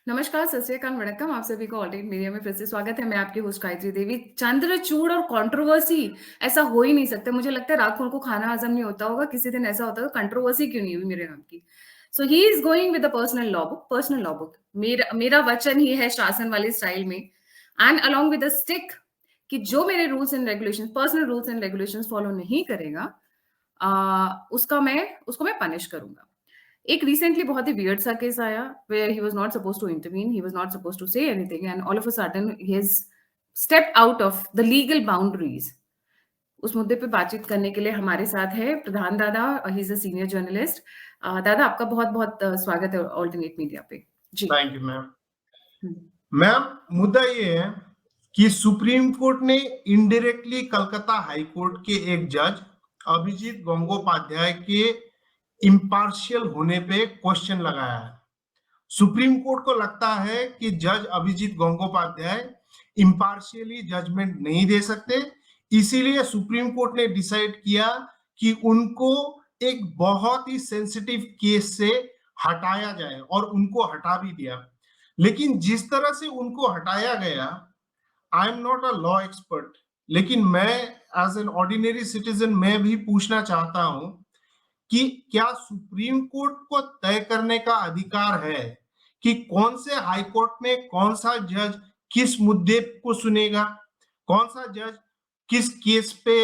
नमस्कार, सत श्री अकाल, वणक्कम। आप सभी को ऑल्टरनेट मीडिया में फिर से स्वागत है। मैं आपकी होस्ट गायत्री देवी। चंद्रचूड़ और कंट्रोवर्सी ऐसा हो ही नहीं सकता। मुझे लगता है रात को उनको खाना हज़म नहीं होता होगा। किसी दिन ऐसा होता होगा, कंट्रोवर्सी क्यों नहीं हुई मेरे नाम की। So he is going with the personal law book. मेरा वचन ही है शासन वाली स्टाइल में and along with the stick कि जो मेरे rules and regulations personal rules and regulations follow नहीं करेगा उसको मैं पनिश करूँगा। एक रिसेंटली बहुत ही वियर्ड सा केस आया where he was not supposed to intervene, he was not supposed to say anything and all of a sudden he has stepped out of the legal boundaries. उस मुद्दे पे बातचीत करने के लिए हमारे साथ है प्रधान दादा। He is a senior journalist. दादा, आपका बहुत-बहुत स्वागत है ऑल्टरनेट मीडिया पे। जी। Thank you ma'am. हुँ। मैम, मुद्दा ये है कि सुप्रीम कोर्ट ने इनडायरेक्टली कलकत्ता हाई कोर्ट के एक जज अभिजीत गंगोपाध्याय के इम्पार्शियल होने पे क्वेश्चन लगाया है। सुप्रीम कोर्ट को लगता है कि जज अभिजीत गंगोपाध्याय इम्पार्शियली जजमेंट नहीं दे सकते, इसीलिए सुप्रीम कोर्ट ने डिसाइड किया कि उनको एक बहुत ही सेंसिटिव केस से हटाया जाए और उनको हटा भी दिया। लेकिन जिस तरह से उनको हटाया गया, I am not a law expert, लेकिन मैं एज एन ऑर्डिनरी सिटीजन मैं भी पूछना चाहता हूं कि क्या सुप्रीम कोर्ट को तय करने का अधिकार है कि कौन से हाई कोर्ट में कौन सा जज किस मुद्दे को सुनेगा, कौन सा जज किस केस पे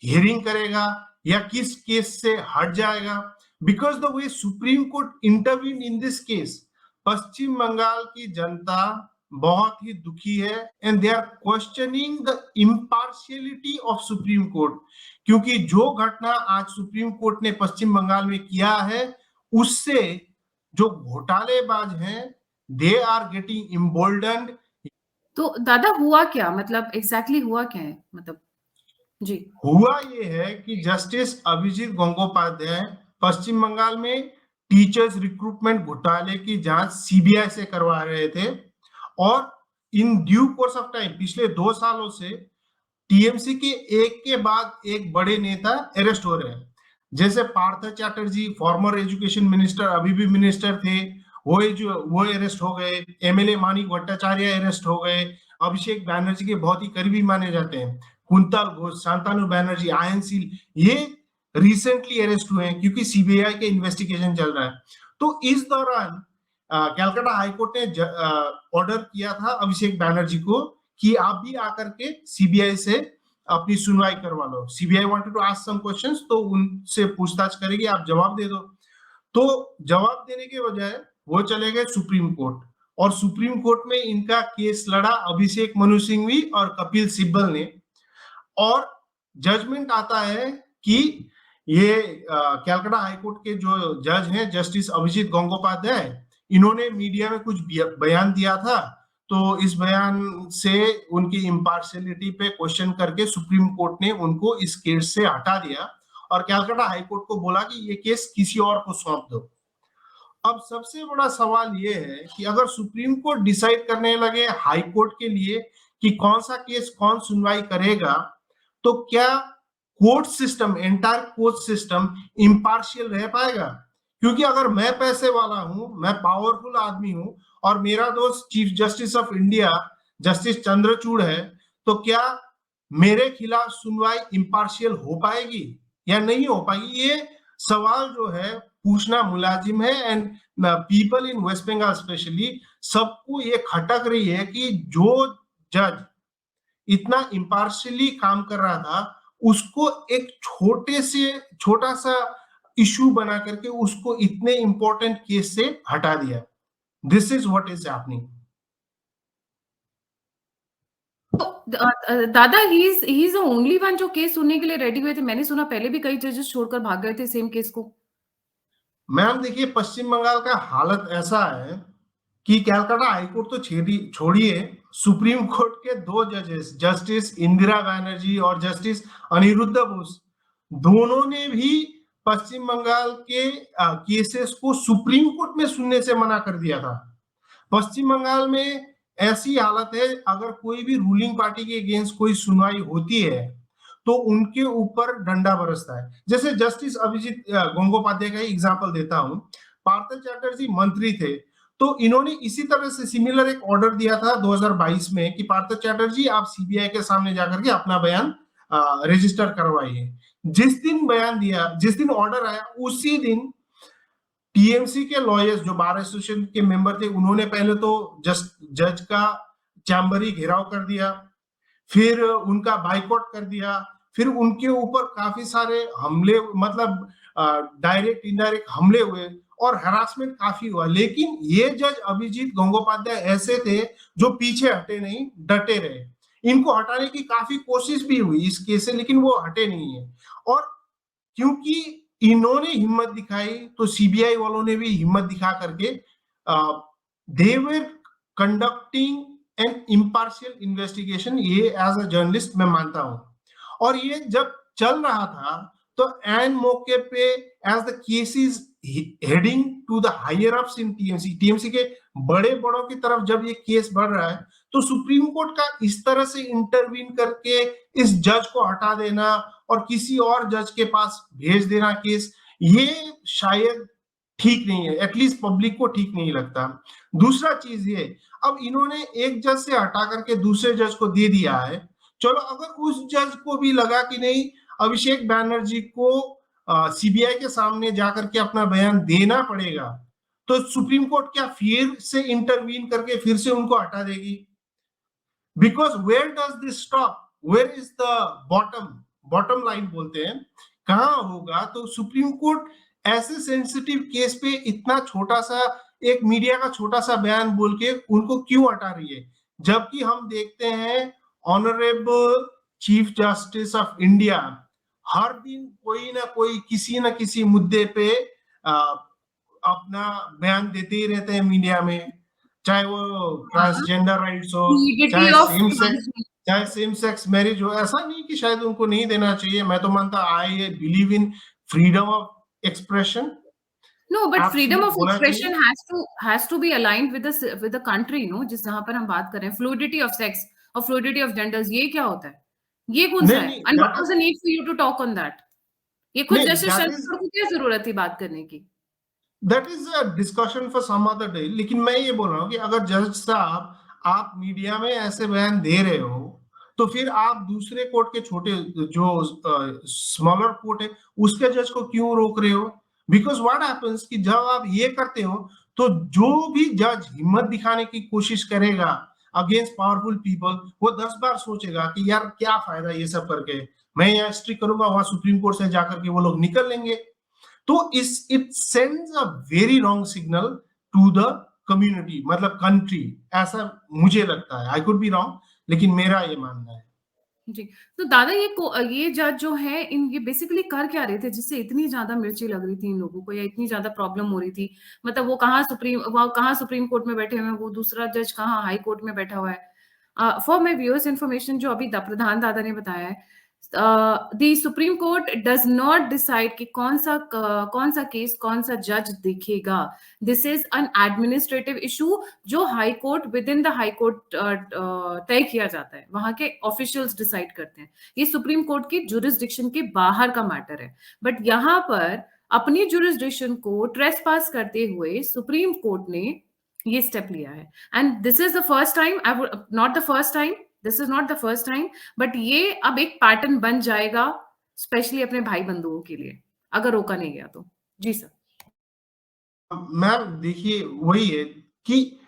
हियरिंग करेगा या किस केस से हट जाएगा। Because the way Supreme Court intervene in this case, Paschim Bengal की जनता बहुत ही दुखी है and they are questioning the impartiality of Supreme Court. क्योंकि जो घटना आज सुप्रीम कोर्ट ने पश्चिम बंगाल में किया है, उससे जो घोटालेबाज हैं दे आर गेटिंग इम्बोल्डन्ड। तो दादा, हुआ क्या? मतलब एग्ज़ैक्टली हुआ क्या है? मतलब जी। हुआ ये है कि जस्टिस अभिजीत गंगोपाध्याय पश्चिम बंगाल में टीचर्स रिक्रूटमेंट घोटाले की जांच सीबीआई से करवा रहे थे और in due course of time पिछले 2 सालों से टीएमसी के एक के बाद एक बड़े नेता अरेस्ट हो रहे हैं। जैसे Partha Chatterjee, former education minister, अभी भी मिनिस्टर थे, वो अरेस्ट हो गए। एमएलए मानिक भट्टाचार्य अरेस्ट हो गए। अभिषेक बैनर्जी के बहुत ही करीबी माने जाते हैं। कुंतल घोष, शांतनु बैनर्जी, आयन ये रिसेंटली अरेस्ट हुए हैं क्योंकि सीबीआई के इन्वेस्टिगेशन चल रहा है। तो इस दौरान कलकत्ता हाईकोर्ट ने ऑर्डर किया था अभिषेक बैनर्जी को कि आप भी आकर के सीबीआई से अपनी सुनवाई करवा लो। CBI wanted to ask some questions, तो उनसे पूछताछ करेगी, आप जवाब दे दो। तो जवाब देने के बजाय वो चले गए सुप्रीम कोर्ट और सुप्रीम कोर्ट में इनका केस लड़ा अभिषेक मनु सिंघवी और कपिल सिब्बल ने। और जजमेंट आता है कि ये कलकत्ता हाईकोर्ट के जो जज हैं जस्टिस अभिजीत गंगोपाध्याय, इन्होंने मीडिया में कुछ बयान दिया था, तो इस बयान से उनकी इम्पार्शियलिटी पे क्वेश्चन करके सुप्रीम कोर्ट ने उनको इस केस से हटा दिया और कलकत्ता हाईकोर्ट को बोला कि ये केस किसी और को सौंप दो। अब सबसे बड़ा सवाल ये है कि अगर सुप्रीम कोर्ट डिसाइड करने लगे हाई कोर्ट के लिए कि कौन सा केस कौन सुनवाई करेगा, तो क्या court system, entire court system impartial रह पाएगा? क्योंकि अगर मैं पैसे वाला हूं, मैं पावरफुल आदमी हूं और मेरा दोस्त chief justice of India justice Chandrachud है, तो क्या मेरे खिलाफ सुनवाई इम्पार्शियल हो पाएगी या नहीं हो पाएगी? ये सवाल जो है पूछना मुलाजिम है and people in West Bengal specially सबको ये खटक रही है कि जो जज इतना इम्पार्शियली काम कर रहा था उसको एक छोटा सा इशू बना करके उसको इतने इंपॉर्टेंट केस से हटा दिया। This is what is happening. दादा, he is the only one जो केस सुनने के लिए रेडी हुए थे। मैंने सुना पहले भी कई जजेस छोड़कर भाग गए थे सेम केस को। मैम देखिए, पश्चिम बंगाल का हालत ऐसा है कि कलकत्ता हाईकोर्ट तो छोड़िए, सुप्रीम कोर्ट के 2 जजेस जस्टिस इंदिरा बनर्जी और जस्टिस अनिरुद्ध बोस, दोनों ने भी पश्चिम बंगाल के केसेस को सुप्रीम कोर्ट में सुनने से मना कर दिया था। पश्चिम बंगाल में ऐसी हालत है, अगर कोई भी रूलिंग पार्टी के अगेंस्ट कोई सुनवाई होती है तो उनके ऊपर डंडा बरसता है। जैसे जस्टिस अभिजीत गंगोपाध्याय का एग्जाम्पल देता हूं। पार्थ चैटर्जी मंत्री थे, तो इन्होंने इसी तरह से सिमिलर एक ऑर्डर दिया था 2022 में कि पार्थ चैटर्जी आप सीबीआई के सामने जाकर के अपना बयान रजिस्टर करवाइए। जिस दिन ऑर्डर आया उसी दिन टीएमसी के लॉयर्स जो बार एसोसिएशन के मेंबर थे उन्होंने पहले तो जज का चैम्बर ही घेराव कर दिया, फिर उनका बाइकआउट कर दिया, फिर उनके ऊपर काफी सारे हमले, मतलब डायरेक्ट इनडायरेक्ट हमले हुए और हरासमेंट काफी हुआ। लेकिन ये जज अभिजीत गंगोपाध्याय ऐसे थे जो पीछे हटे नहीं, डटे रहे। इनको हटाने की काफी कोशिश भी हुई इस केस से, लेकिन वो हटे नहीं है। और क्योंकि इन्होंने हिम्मत दिखाई तो सीबीआई वालों ने भी हिम्मत दिखा करके दे वर कंडक्टिंग एन इम्पार्शियल इन्वेस्टिगेशन। ये एज अ जर्नलिस्ट मैं मानता हूं। और ये जब चल रहा था तो एन मौके पे as the case is heading to the higher ups in TMC के बड़े बड़ों की तरफ जब ये केस बढ़ रहा है तो सुप्रीम कोर्ट का इस तरह से इंटरवीन करके इस जज को हटा देना और किसी और जज के पास भेज देना केस, ये शायद ठीक नहीं है, एटलीस्ट पब्लिक को ठीक नहीं लगता। दूसरा चीज ये, अब इन्होंने एक जज से हटा करके दूसरे जज को दे दिया है। चलो अगर उस जज को भी लगा कि नहीं अभिषेक बैनर्जी को सीबीआई के सामने जाकर के अपना बयान देना पड़ेगा, तो सुप्रीम कोर्ट क्या फिर से इंटरवीन करके फिर से उनको हटा देगी? Because where does this stop, where is the bottom line बोलते हैं, कहां होगा? तो सुप्रीम कोर्ट ऐसे सेंसिटिव केस पे इतना छोटा सा एक मीडिया का छोटा सा बयान बोल के उनको क्यों हटा रही है? जबकि हम देखते हैं honourable chief justice of India हर दिन कोई ना कोई किसी न किसी मुद्दे पे अपना बयान देते ही रहते हैं मीडिया में, चाहे वो ट्रांसजेंडर राइट्स हो, चाहे सेम सेक्स मैरिज हो। ऐसा नहीं कि शायद उनको नहीं देना चाहिए, मैं तो मानता I believe in freedom of expression. No, but freedom of expression has to be aligned with the country, no? जिस जहां पर हम बात कर रहे हैं fluidity of sex और fluidity of genders, ये क्या होता है? ये कौन सा है? And what was the need for you to talk on that? ये खुद जस्टिस शर्मा को क्या जरूरत थी बात करने की? That is a discussion for some other day। लेकिन मैं ये बोल रहा हूँ कि अगर जज साहब आप मीडिया में ऐसे बयान दे रहे हो तो फिर आप दूसरे कोर्ट के छोटे जो स्मॉलर कोर्ट है उसके जज को क्यों रोक रहे हो? बिकॉज व्हाट हैपेंस कि जब आप ये करते हो तो जो भी जज हिम्मत दिखाने की कोशिश करेगा अगेंस्ट पावरफुल पीपल, वो 10 बार सोचेगा कि यार क्या फायदा ये सब करके, मैं यहाँ स्ट्रिक्ट करूंगा, वहां सुप्रीम कोर्ट से जाकर के वो लोग निकल लेंगे। तो it sends a very wrong signal to the community, मतलब कंट्री, ऐसा मुझे लगता है। आई कुड बी रॉन्ग, लेकिन मेरा ये मानना है। जी, तो दादा ये जज जो है ये बेसिकली कर क्या रहे थे जिससे इतनी ज्यादा मिर्ची लग रही थी इन लोगों को, या इतनी ज्यादा प्रॉब्लम हो रही थी? मतलब वो कहाँ सुप्रीम कोर्ट में बैठे हुए हैं, वो दूसरा जज कहाँ हाई कोर्ट में बैठा हुआ है? फॉर माई व्यूअर्स इन्फॉर्मेशन, जो अभी प्रधान दादा ने बताया है, the Supreme Court does not decide कि कौन सा केस कौन सा जज देखेगा। This is an administrative issue जो High Court, within the High Court तय किया जाता है, वहां के ऑफिशियल्स डिसाइड करते हैं। ये सुप्रीम कोर्ट की जुरिस्डिक्शन के बाहर का मैटर है। बट यहाँ पर अपनी जुरिस्डिक्शन को ट्रेसपास करते हुए सुप्रीम कोर्ट ने ये स्टेप लिया है। And this is the first time, not the first time, this is not the first time, but ये अब एक पैटर्न बन जाएगा, स्पेशली अपने भाई बंधुओं के लिए, अगर रोका नहीं गया तो। जी सर। मैम देखिए, वही है कि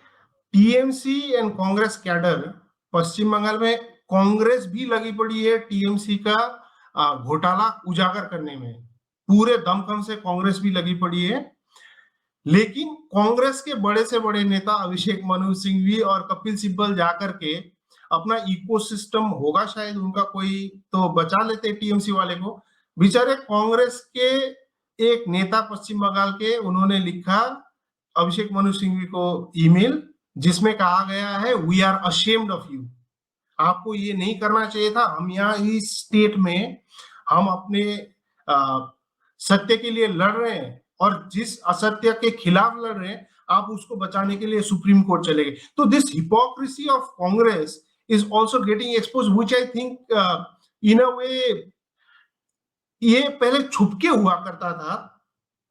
टीएमसी एंड कांग्रेस कैडर पश्चिम बंगाल में, कांग्रेस भी लगी पड़ी है टीएमसी का घोटाला उजागर करने में, पूरे दमखम से कांग्रेस भी लगी पड़ी है। लेकिन कांग्रेस के बड़े से बड़े नेता अभिषेक मनु सिंघवी और कपिल सिब्बल जाकर के अपना इकोसिस्टम होगा शायद उनका कोई, तो बचा लेते टीएमसी वाले को। बेचारे कांग्रेस के एक नेता पश्चिम बंगाल के, उन्होंने लिखा अभिषेक मनु सिंघवी को ईमेल, जिसमें कहा गया है we are ashamed of you, आपको ये नहीं करना चाहिए था। हम यहाँ इस स्टेट में हम अपने सत्य के लिए लड़ रहे हैं और जिस असत्य के खिलाफ लड़ रहे हैं आप उसको बचाने के लिए सुप्रीम कोर्ट चले गए। तो this hypocrisy of Congress is also getting exposed, which I think in a way ये पहले छुपके हुआ करता था,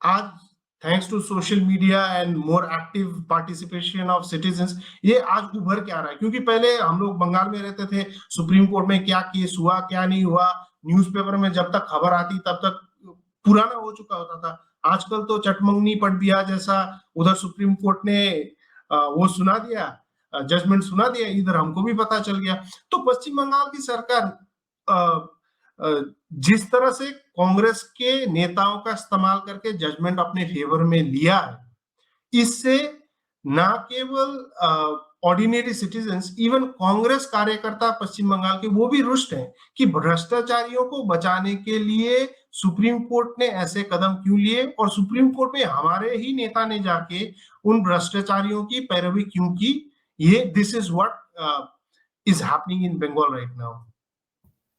आज thanks to social media and more active participation of citizens, ये आज उभर के आ रहा है। क्योंकि पहले हम लोग बंगाल में रहते थे, सुप्रीम कोर्ट में क्या केस हुआ क्या नहीं हुआ, न्यूज़पेपर में जब तक खबर आती तब तक पुराना हो चुका होता था। आजकल तो चटमंगनी पट बिया जैसा उधर सुप्रीम कोर्ट ने वो सुना दिया, जजमेंट सुना दिया, इधर हमको भी पता चल गया। तो पश्चिम बंगाल की सरकार जिस तरह से कांग्रेस के नेताओं का इस्तेमाल करके जजमेंट अपने फेवर में लिया है, इससे ना केवल ऑर्डिनरी सिटीजन्स, इवन कांग्रेस कार्यकर्ता पश्चिम बंगाल के वो भी रुष्ट हैं कि भ्रष्टाचारियों को बचाने के लिए सुप्रीम कोर्ट ने ऐसे कदम क्यों लिए, और सुप्रीम कोर्ट में हमारे ही नेता ने जाके उन भ्रष्टाचारियों की पैरवी क्यों की। ये this is what is happening in Bengal right now.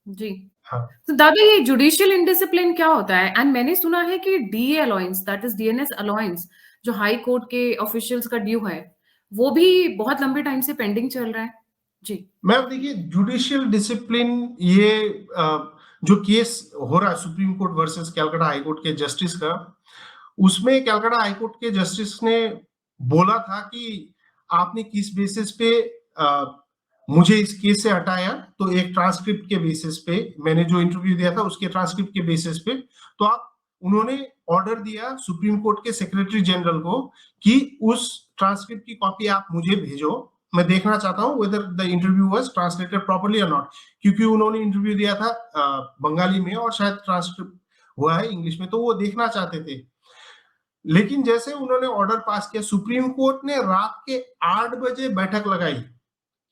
जी। हाँ, तो दादा, ये जुडिशियल इंडिसिप्लिन क्या होता है? एंड मैंने सुना है कि DA allowance, that is DNS allowance, जो हाई कोर्ट के ऑफिशियल्स का ड्यू है, वो भी बहुत लंबे टाइम से पेंडिंग चल रहा है। जी। मैम देखिए, जुडिशियल डिसिप्लिन ये जो केस हो रहा है supreme court versus Calcutta high Court के जस्टिस का, उसमें कैलकाटा हाई कोर्ट के जस्टिस ने बोला था कि आपने किस बेसिस पे मुझे इस केस से हटाया, तो एक ट्रांसक्रिप्ट के बेसिस पे, मैंने जो इंटरव्यू दिया था उसके ट्रांसक्रिप्ट के बेसिस पे, तो आप उन्होंने ऑर्डर दिया सुप्रीम कोर्ट के सेक्रेटरी जनरल को कि उस ट्रांसक्रिप्ट की कॉपी आप मुझे भेजो, मैं देखना चाहता हूं whether the interview was translated properly और नॉट। क्योंकि उन्होंने इंटरव्यू दिया था बंगाली में और शायद ट्रांसक्रिप्ट हुआ है इंग्लिश में, तो वो देखना चाहते थे। लेकिन जैसे उन्होंने ऑर्डर पास किया, सुप्रीम कोर्ट ने रात के 8 बजे बैठक लगाई,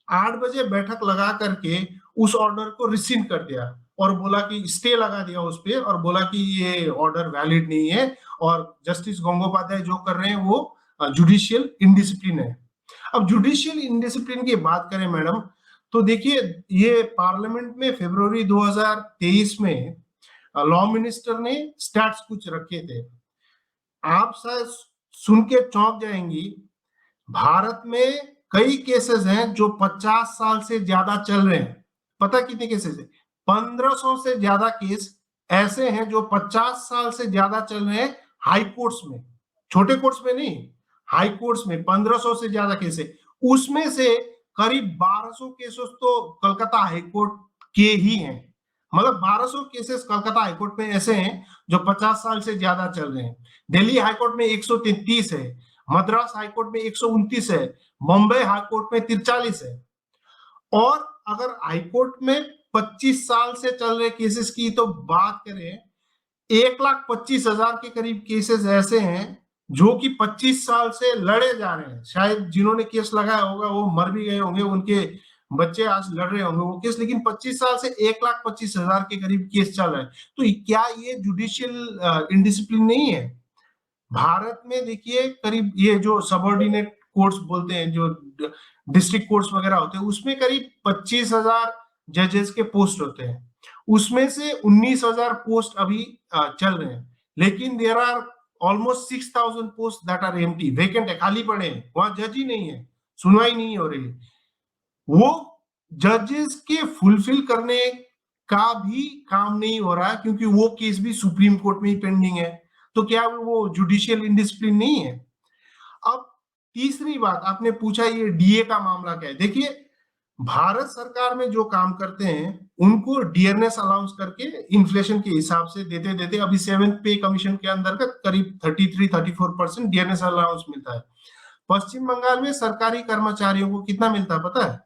8 बजे बैठक लगा करके उस ऑर्डर को रिसिंड कर दिया और बोला कि स्टे लगा दिया उस पे, और बोला कि ये ऑर्डर वैलिड नहीं है और जस्टिस गंगोपाध्याय जो कर रहे हैं वो जुडिशियल इनडिसिप्लिन है। अब जुडिशियल इनडिसिप्लिन की बात करें मैडम, तो देखिए ये पार्लियामेंट में फरवरी 2023 में लॉ मिनिस्टर ने स्टैट्स कुछ रखे थे, आप शायद सुन के चौंक जाएंगी। भारत में कई केसेस हैं जो 50 साल से ज्यादा चल रहे हैं। पता कितने केसेस है? 1500 से ज्यादा केस ऐसे हैं जो 50 साल से ज्यादा चल रहे हैं हाई कोर्ट्स में, छोटे कोर्ट्स में नहीं, हाई कोर्ट्स में 1500 से ज्यादा केस है। उसमें से करीब 1200 केसेस तो कलकत्ता हाई कोर्ट के ही हैं। मतलब 1200 केसेस कलकत्ता हाई कोर्ट में ऐसे हैं जो 50 साल से ज्यादा चल रहे हैं। दिल्ली हाई कोर्ट में 133 है, मद्रास हाई कोर्ट में 129 है, बॉम्बे हाई कोर्ट में 43 है। और अगर हाई कोर्ट में 25 साल से चल रहे केसेस की तो बात करें, 1,25,000 के करीब केसेस ऐसे हैं जो कि 25 साल से लड़े जा रहे हैं। शायद जिन्होंने केस लगाया होगा वो मर भी गए होंगे, उनके बच्चे आज लड़ रहे होंगे वो केस, लेकिन 25 साल से 1,25,000 के करीब केस चल रहे हैं। तो क्या ये जुडिशियल इनडिसिप्लिन नहीं है? भारत में देखिए करीब ये जो सबऑर्डिनेट कोर्ट्स बोलते हैं, जो डिस्ट्रिक्ट कोर्ट्स वगैरह होते हैं, उसमें करीब 25,000 जजेस के पोस्ट होते हैं। उसमें से 19,000 पोस्ट अभी चल रहे हैं, लेकिन there are almost 6,000 post that are empty, vacant है, खाली पड़े हैं, वहां जज ही नहीं है, सुनवाई नहीं हो रही है। वो जजेस के फुलफिल करने का भी काम नहीं हो रहा है, क्योंकि वो केस भी सुप्रीम कोर्ट में ही पेंडिंग है। तो क्या वो जुडिशियल इनडिसिप्लिन नहीं है? अब तीसरी बात आपने पूछा, ये डीए का मामला क्या है। देखिए, भारत सरकार में जो काम करते हैं उनको डियरनेस अलाउंस करके इन्फ्लेशन के हिसाब से देते देते अभी 7th पे कमीशन के अंतर्गत करीब 33-34% डियरनेस अलाउंस मिलता है। पश्चिम बंगाल में सरकारी कर्मचारियों को कितना मिलता है पता है?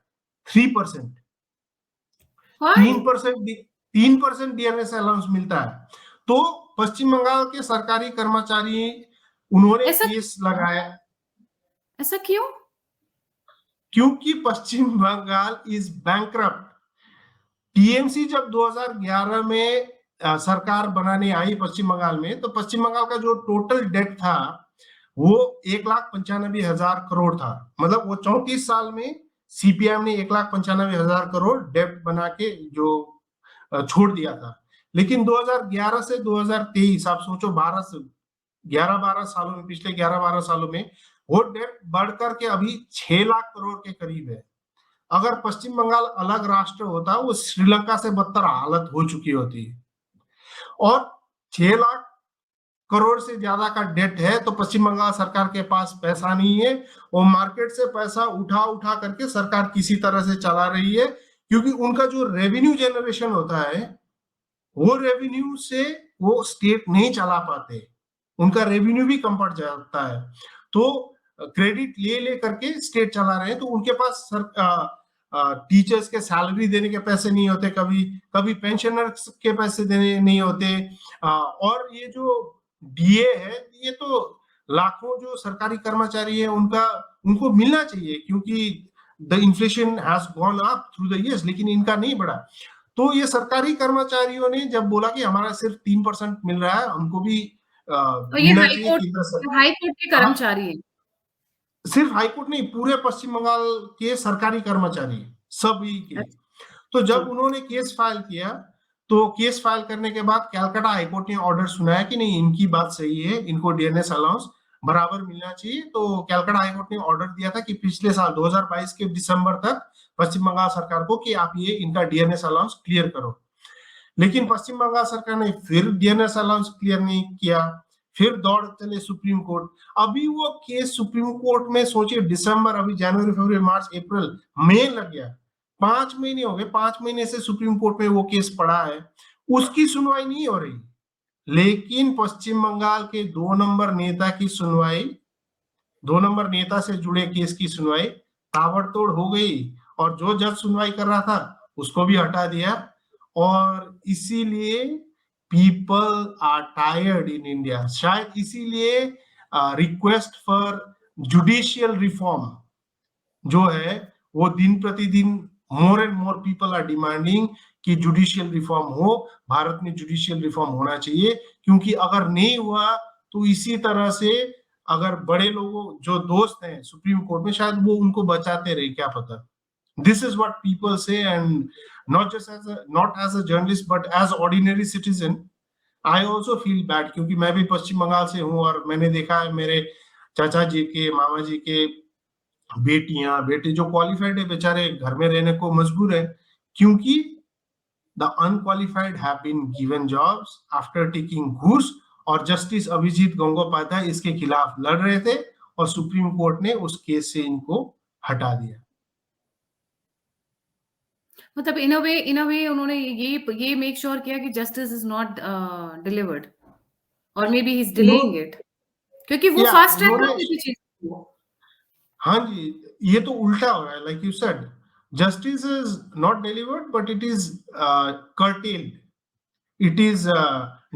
3%। 3% डीएनएस अलाउंस मिलता है। तो पश्चिम बंगाल के सरकारी कर्मचारी, उन्होंने ऐसा केस लगाया। ऐसा क्यों? क्योंकि पश्चिम बंगाल इज बैंकरप्ट। टीएमसी जब 2011 में सरकार बनाने आई पश्चिम बंगाल में, तो पश्चिम बंगाल का जो टोटल डेट था वो 1,95,000 करोड़ था। मतलब वो 34 साल में सीपीएम ने 1,95,000 करोड़ डेट बना के जो छोड़ दिया था। लेकिन 2011 से 2023 आप सोचो, 11-12 सालों में, पिछले 11-12 सालों में वो डेट बढ़कर के अभी 6 लाख करोड़ के करीब है। अगर पश्चिम बंगाल अलग राष्ट्र होता, वो श्रीलंका से बदतर हालत हो चुकी होती। और 6 लाख करोड़ से ज्यादा का डेट है, तो पश्चिम बंगाल सरकार के पास पैसा नहीं है। वो मार्केट से पैसा उठा उठा करके सरकार किसी तरह से चला रही है, क्योंकि उनका जो रेवेन्यू जनरेशन होता है, वो रेवेन्यू से वो स्टेट नहीं चला पाते, उनका रेवेन्यू भी कम पड़ जाता है। तो क्रेडिट ले ले करके स्टेट चला रहे हैं, तो उनके पास टीचर्स के सैलरी देने के पैसे नहीं होते, कभी कभी पेंशनर्स के पैसे देने नहीं होते। और ये जो डीए है, ये तो लाखों जो सरकारी कर्मचारी है उनका उनको मिलना चाहिए, क्योंकि the inflation has gone up through the years, लेकिन इनका नहीं बढ़ा। तो ये सरकारी कर्मचारियों ने जब बोला कि हमारा सिर्फ 3% मिल रहा है, हमको भी और ये मिलना चाहिए केंद्र सरकार। हाई कोर्ट के हाँ, कर्मचारी हैं। सिर्फ हाईकोर्ट नहीं, पूरे पश्चिम बंगाल के सरकारी कर्मचारी सभी के। तो जी। जब उन्होंने केस फाइल किया, तो केस फाइल करने के बाद कलकत्ता हाईकोर्ट ने ऑर्डर सुनाया कि नहीं, इनकी बात सही है, इनको डीएनएस अलाउंस बराबर मिलना चाहिए। तो कलकत्ता हाईकोर्ट ने ऑर्डर दिया था कि पिछले साल 2022 के दिसंबर तक पश्चिम बंगाल सरकार को कि आप ये इनका डीएनएस अलाउंस क्लियर करो। लेकिन पश्चिम बंगाल सरकार ने फिर डीएनएस अलाउंस क्लियर नहीं किया, फिर दौड़ चले सुप्रीम कोर्ट। अभी वो केस सुप्रीम कोर्ट में, सोचिए, दिसंबर, अभी जनवरी, फरवरी, मार्च, अप्रैल, मई लग गया, 5 महीने हो गए, 5 महीने से सुप्रीम कोर्ट में वो केस पड़ा है, उसकी सुनवाई नहीं हो रही। लेकिन पश्चिम बंगाल के 2 नंबर नेता की सुनवाई, 2 नंबर नेता से जुड़े केस की सुनवाई ताबड़तोड़ हो गई, और जो जज सुनवाई कर रहा था उसको भी हटा दिया। और इसीलिए people are tired in India, शायद इसीलिए रिक्वेस्ट फॉर जुडिशियल रिफॉर्म जो है वो दिन प्रतिदिन more and more people are demanding कि जुडिशियल रिफॉर्म हो, भारत में जुडिशियल रिफॉर्म होना चाहिए। क्योंकि अगर नहीं हुआ तो इसी तरह से अगर बड़े लोगों जो दोस्त हैं सुप्रीम कोर्ट में, शायद वो उनको बचाते रहे, क्या पता। This is what people say, and not as a journalist but as ordinary citizen, I also feel bad, क्योंकि मैं भी पश्चिम बंगाल से हूँ, और मैंने देखा है मेरे चाचा जी के, मामा जी के बेटियां बेटे जो क्वालिफाइड है, बेचारे घर में रहने को मजबूर है, क्योंकि the unqualified have been given jobs after taking घूस। और जस्टिस अभिजीत गंगोपाध्याय इसके खिलाफ लड़ रहे थे, और सुप्रीम कोर्ट ने उस केस से इनको हटा दिया। मतलब इन अ वे उन्होंने ये मेक श्योर किया कि जस्टिस इज नॉट डिलीवर्ड, और may be he is delaying it, क्योंकि वो या फास्ट ट्रैक उन्होंने, होती थी चीज। हाँ जी, ये तो उल्टा हो रहा है, like you said, justice is not delivered but it is curtailed, it is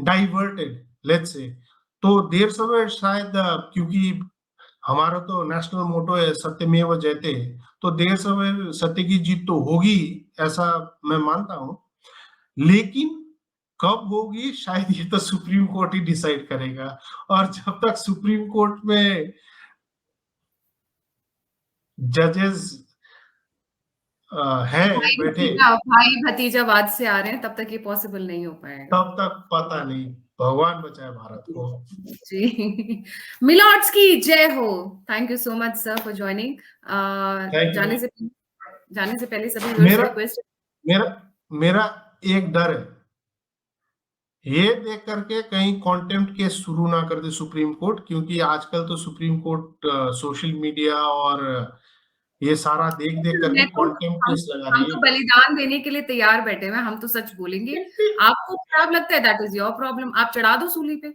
diverted, let's say. तो देर सवेर शायद, क्योंकि हमारा तो नेशनल मोटो है सत्यमेव जयते, तो देर सवेर सत्य की जीत तो होगी, ऐसा मैं मानता हूं। लेकिन कब होगी, शायद ये तो सुप्रीम कोर्ट ही डिसाइड करेगा। और जब तक सुप्रीम कोर्ट में जजेस हैं बैठे, भाई भतीजावाद से आ रहे हैं, तब तक ये पॉसिबल नहीं हो पाएगा। तब तक पता नहीं, भगवान बचाए भारत को। जी। मिलॉर्ड्स की जय हो। Thank you so much sir for joining. Thank जाने यू। से जाने से पहले सभी व्यूअर्स से मेरा रिक्वेस्ट मेरा मेरा एक डर है, ये देख करके कहीं कंटेम्प्ट केस शुरू ना कर दे सुप्रीम कोर्ट, क्योंकि आजकल तो सुप्रीम कोर्ट सोशल मीडिया और ये सारा देख देख करके मैं तो कंटेम्प्ट हम केस लगा हम रही तो है। बलिदान देने के लिए तैयार बैठे हुए हैं, हम तो सच बोलेंगे। आपको खराब लगता है, दैट इज़ योर प्रॉब्लम। आप चढ़ा दो सूली पे,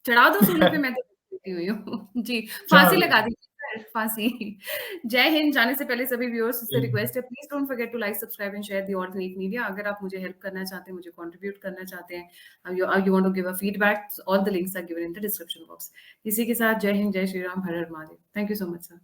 चढ़ा दो सूली पे, मैं तो बैठी हुई हूँ। जी, फांसी चलो, लगा दीजिए सर, फांसी। जय हिंद। जाने से पहले सभी व्यूअर्स से रिक्वेस्ट है, please don't forget to like, subscribe and share the alternate media. अगर आप मुझे हेल्प करना चाहते हैं, मुझे कंट्रीब्यूट करना चाहते हैं, you want to give a feedback, all the links are given in the description box. इसी के साथ जय हिंद, जय श्री राम, हर हर Mahadev. Thank you so much sir.